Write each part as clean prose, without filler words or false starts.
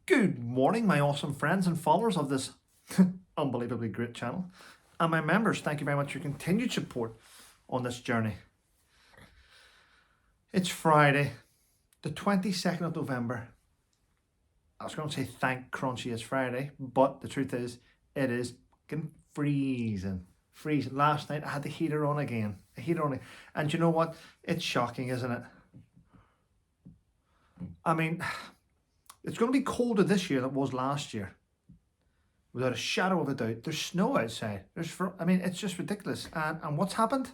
Good morning, my awesome friends and followers of this unbelievably great channel. And my members, thank you very much for your continued support on this journey. It's Friday, the 22nd of November. I was going to say thank Crunchy it's Friday, but the truth is, it is freezing. Freezing. Last night I had the heater on again. And you know what? It's shocking, isn't it? I mean, it's going to be colder this year than it was last year. Without a shadow of a doubt. There's snow outside. It's just ridiculous. And what's happened?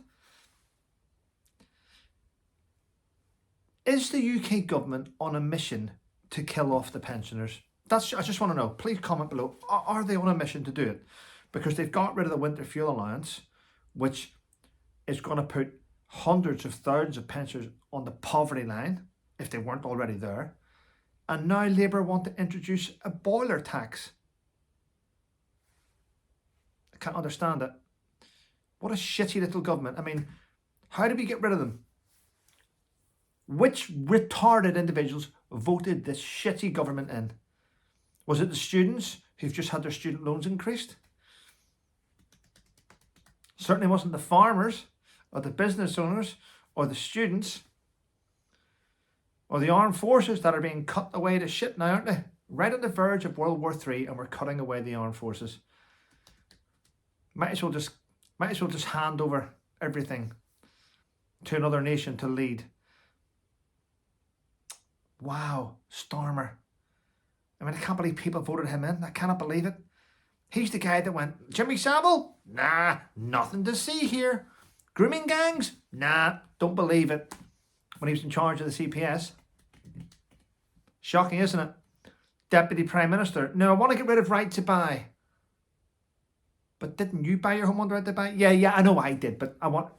Is the UK government on a mission to kill off the pensioners? I just want to know. Please comment below. Are they on a mission to do it? Because they've got rid of the winter fuel allowance, which is going to put hundreds of thousands of pensioners on the poverty line, if they weren't already there. And now Labour want to introduce a boiler tax. I can't understand it. What a shitty little government. I mean, how do we get rid of them? Which retarded individuals voted this shitty government in? Was it the students who've just had their student loans increased? Certainly wasn't the farmers or the business owners or the students or the armed forces that are being cut away to shit now, aren't they? Right on the verge of World War III, and we're cutting away the armed forces. Might as well just hand over everything to another nation to lead. Wow, Starmer. I mean, I can't believe people voted him in. I cannot believe it. He's the guy that went, Jimmy Savile? Nah, nothing to see here. Grooming gangs? Nah, don't believe it. When he was in charge of the CPS. Shocking, isn't it? Deputy Prime Minister. No, I want to get rid of right to buy. But didn't you buy your home under right to buy? Yeah, I know I did, but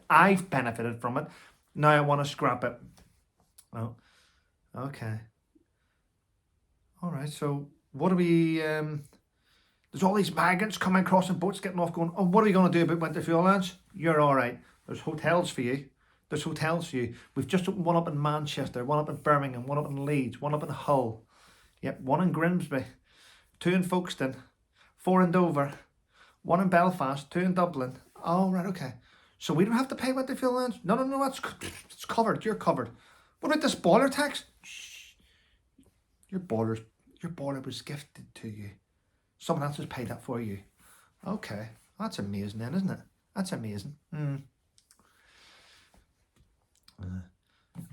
I've benefited from it. Now I want to scrap it. Oh, okay. All right, so what are we... there's all these migrants coming across in boats, getting off, going, oh, what are we going to do about winter fuel allowance? You're all right. There's hotels for you. We've just opened one up in Manchester, one up in Birmingham, one up in Leeds, one up in Hull. Yep, one in Grimsby, 2 in Folkestone, 4 in Dover, 1 in Belfast, 2 in Dublin. Oh, right, okay. So we don't have to pay winter fuel allowance? No, it's covered. You're covered. What about this boiler tax? Shh. Your boiler was gifted to you. Someone else has paid that for you. Okay, that's amazing then, isn't it? That's amazing.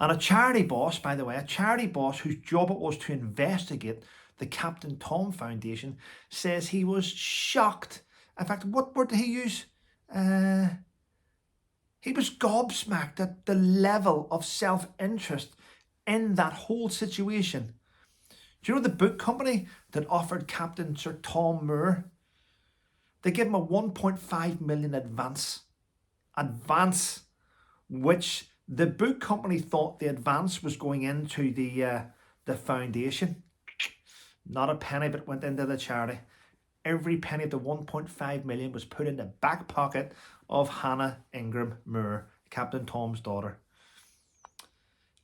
And a charity boss, by the way, whose job it was to investigate the Captain Tom Foundation, says he was shocked. In fact, what word did he use? He was gobsmacked at the level of self-interest in that whole situation. Do you know the book company that offered Captain Sir Tom Moore? They gave him a 1.5 million advance, which the book company thought the advance was going into the foundation. Not a penny, but went into the charity. Every penny of the 1.5 million was put in the back pocket of Hannah Ingram Moore, Captain Tom's daughter.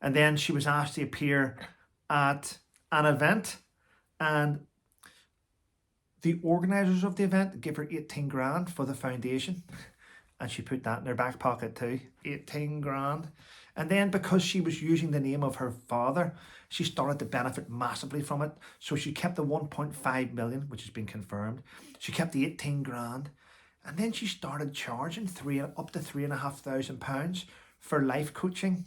And then she was asked to appear at an event, and the organisers of the event gave her 18 grand for the foundation. And she put that in her back pocket too, 18 grand. And then because she was using the name of her father, she started to benefit massively from it. So she kept the 1.5 million, which has been confirmed. She kept the 18 grand. And then she started charging up to £3,500 for life coaching.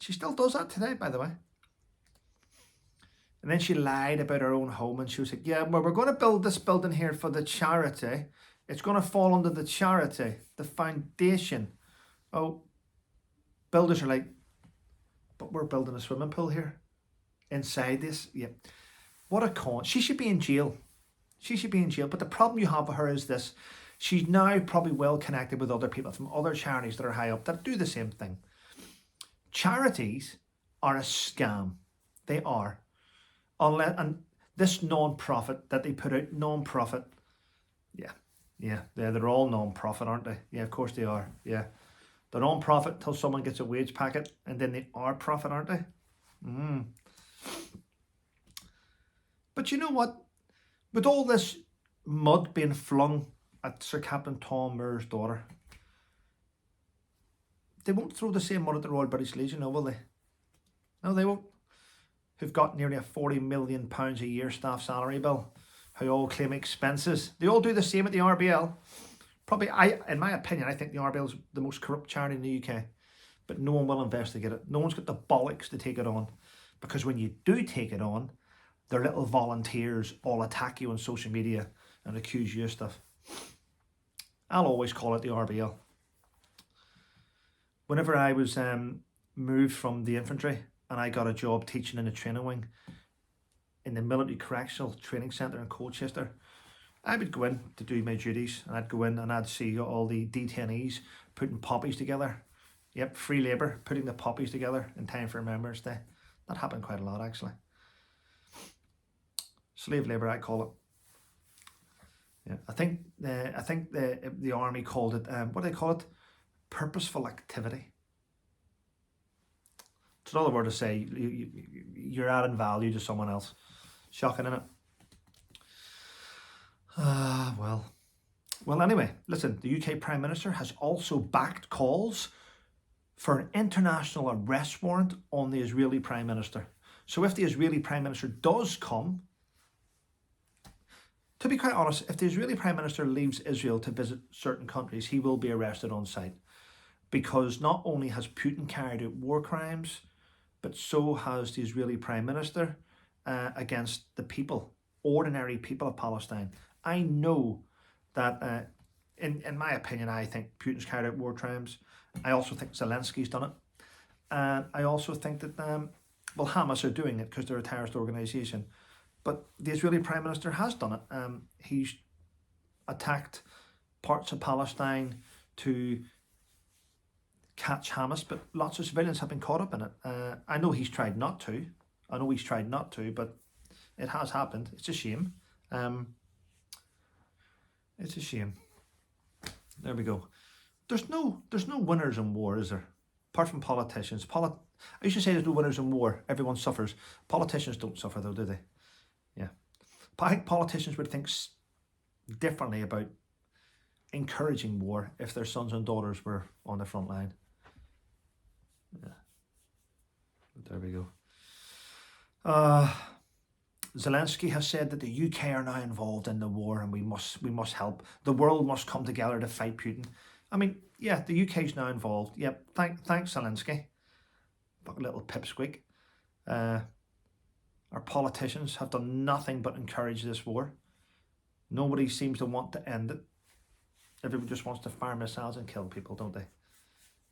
She still does that today, by the way. And then she lied about her own home, and she was like, yeah, well, we're going to build this building here for the charity. It's going to fall under the charity, the foundation. Oh, builders are like, but we're building a swimming pool here inside this. Yeah. What a con. She should be in jail. But the problem you have with her is this. She's now probably well connected with other people from other charities that are high up that do the same thing. Charities are a scam. They are. And this non-profit that they put out, non-profit, they're all non-profit, aren't they? Yeah, of course they are. Yeah, they're non-profit till someone gets a wage packet, and then they are profit, aren't they? But you know what? With all this mud being flung at Sir Captain Tom Moore's daughter, they won't throw the same mud at the Royal British Legion, no, will they? No, they won't. Who've got nearly a £40 million a year staff salary bill, who all claim expenses. They all do the same at the RBL. Probably, in my opinion, I think the RBL is the most corrupt charity in the UK. But no one will investigate it. No one's got the bollocks to take it on. Because when you do take it on, their little volunteers all attack you on social media and accuse you of stuff. I'll always call it the RBL. Whenever I was moved from the infantry and I got a job teaching in a training wing in the Military Correctional Training Centre in Colchester, I would go in to do my duties, and I'd go in and I'd see all the detainees putting poppies together. Yep, free labour, putting the poppies together in time for Remembrance Day. That happened quite a lot, actually. Slave labour, I call it. Yeah, I think the army called it what do they call it? Purposeful activity. It's another word to say you're adding value to someone else. Shocking, isn't it? Well, anyway, listen, the UK Prime Minister has also backed calls for an international arrest warrant on the Israeli Prime Minister. So if the Israeli Prime Minister does come, to be quite honest, if the Israeli Prime Minister leaves Israel to visit certain countries, he will be arrested on sight. Because not only has Putin carried out war crimes, but so has the Israeli Prime Minister against the people, ordinary people of Palestine. I know that, in my opinion, I think Putin's carried out war crimes. I also think Zelensky's done it. And I also think that, Hamas are doing it because they're a terrorist organisation. But the Israeli Prime Minister has done it. He's attacked parts of Palestine to catch Hamas, but lots of civilians have been caught up in it. I know he's tried not to. But it has happened. It's a shame. It's a shame. There we go. There's no winners in war, is there? Apart from politicians. I used to say there's no winners in war. Everyone suffers. Politicians don't suffer though, do they? Yeah. But I think politicians would think differently about encouraging war if their sons and daughters were on the front line. Yeah. But there we go. Zelensky has said that the UK are now involved in the war and we must help. The world must come together to fight Putin. I mean, yeah, the UK's now involved. Yep, thanks Zelensky. Fucking little pipsqueak. Our politicians have done nothing but encourage this war. Nobody seems to want to end it. Everyone just wants to fire missiles and kill people, don't they?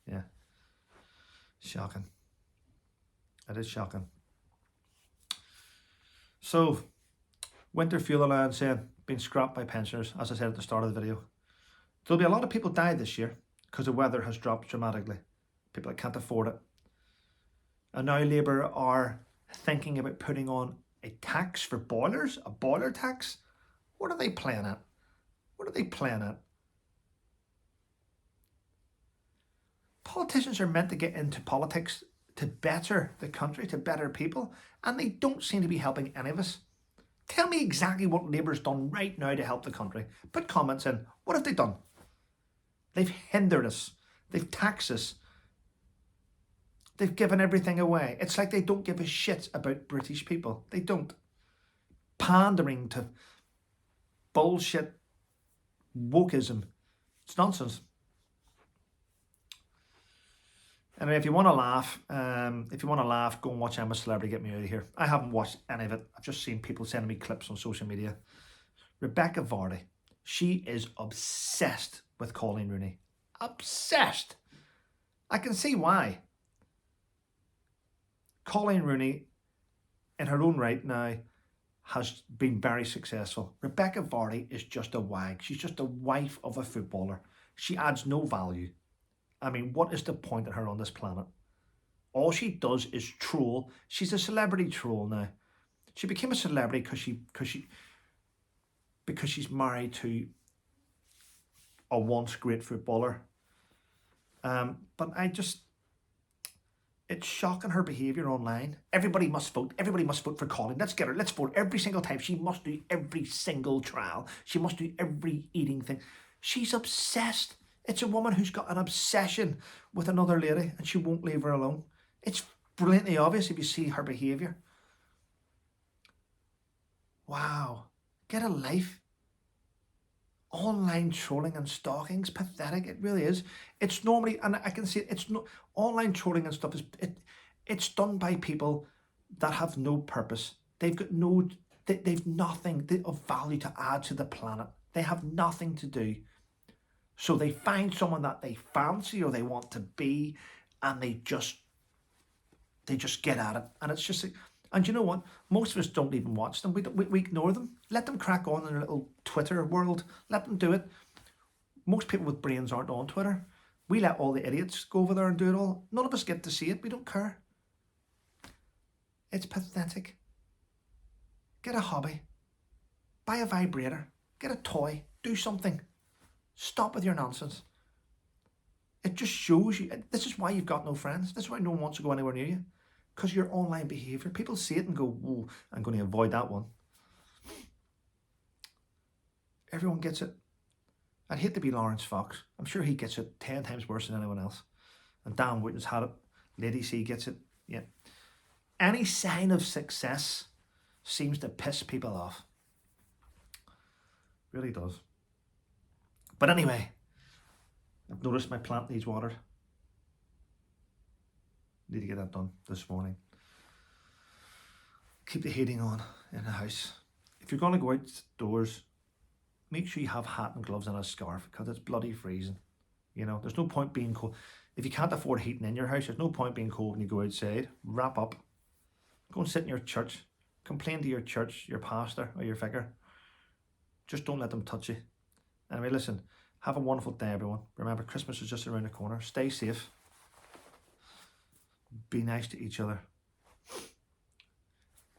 Yeah. Shocking. It is shocking. So, winter fuel allowance being scrapped by pensioners, as I said at the start of the video. There'll be a lot of people die this year because the weather has dropped dramatically. People that can't afford it. And now Labour are thinking about putting on a tax for boilers, a boiler tax. What are they playing at? Politicians are meant to get into politics to better the country, to better people, and they don't seem to be helping any of us. Tell me exactly what Labour's done right now to help the country. Put comments in. What have they done? They've hindered us. They've taxed us. They've given everything away. It's like they don't give a shit about British people. They don't. Pandering to bullshit wokeism. It's nonsense. Anyway, if you want to laugh, go and watch I'm a Celebrity, Get Me Out of Here. I haven't watched any of it. I've just seen people sending me clips on social media. Rebecca Vardy, she is obsessed with Colleen Rooney. Obsessed. I can see why. Colleen Rooney, in her own right now, has been very successful. Rebecca Vardy is just a wag. She's just a wife of a footballer. She adds no value. I mean, what is the point of her on this planet? All she does is troll. She's a celebrity troll now. She became a celebrity because she's married to a once great footballer. But It's shocking, her behaviour online. Everybody must vote. Everybody must vote for Colin. Let's get her. Let's vote every single time. She must do every single trial. She must do every eating thing. She's obsessed. It's a woman who's got an obsession with another lady and she won't leave her alone. It's brilliantly obvious if you see her behaviour. Wow. Get a life. Online trolling and stalking is pathetic. It really is. It's normally, and I can see it's no online trolling and stuff it's done by people that have no purpose. They've got no, they've nothing of value to add to the planet. They have nothing to do. So they find someone that they fancy or they want to be, and they just get at it. And it's just, and you know what? Most of us don't even watch them. We ignore them. Let them crack on in their little Twitter world. Let them do it. Most people with brains aren't on Twitter. We let all the idiots go over there and do it all. None of us get to see it. We don't care. It's pathetic. Get a hobby. Buy a vibrator. Get a toy. Do something. Stop with your nonsense. It just shows you. This is why you've got no friends. This is why no one wants to go anywhere near you. Because your online behaviour. People see it and go, whoa, I'm going to avoid that one. Everyone gets it. I'd hate to be Lawrence Fox. I'm sure he gets it 10 times worse than anyone else. And Dan Wooten's had it. Lady C gets it. Yeah. Any sign of success seems to piss people off. Really does. But anyway, I've noticed my plant needs watered. Need to get that done this morning. Keep the heating on in the house. If you're going to go outdoors, make sure you have hat and gloves and a scarf because it's bloody freezing. You know, there's no point being cold. If you can't afford heating in your house, there's no point being cold when you go outside. Wrap up. Go and sit in your church. Complain to your church, your pastor or your vicar. Just don't let them touch you. Anyway, listen, have a wonderful day, everyone. Remember, Christmas is just around the corner. Stay safe. Be nice to each other.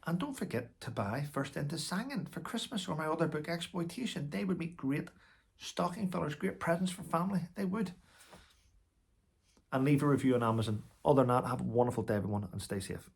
And don't forget to buy First Into Singing for Christmas or my other book, Exploitation. They would make great stocking fillers, great presents for family. They would. And leave a review on Amazon. Other than that, have a wonderful day, everyone, and stay safe.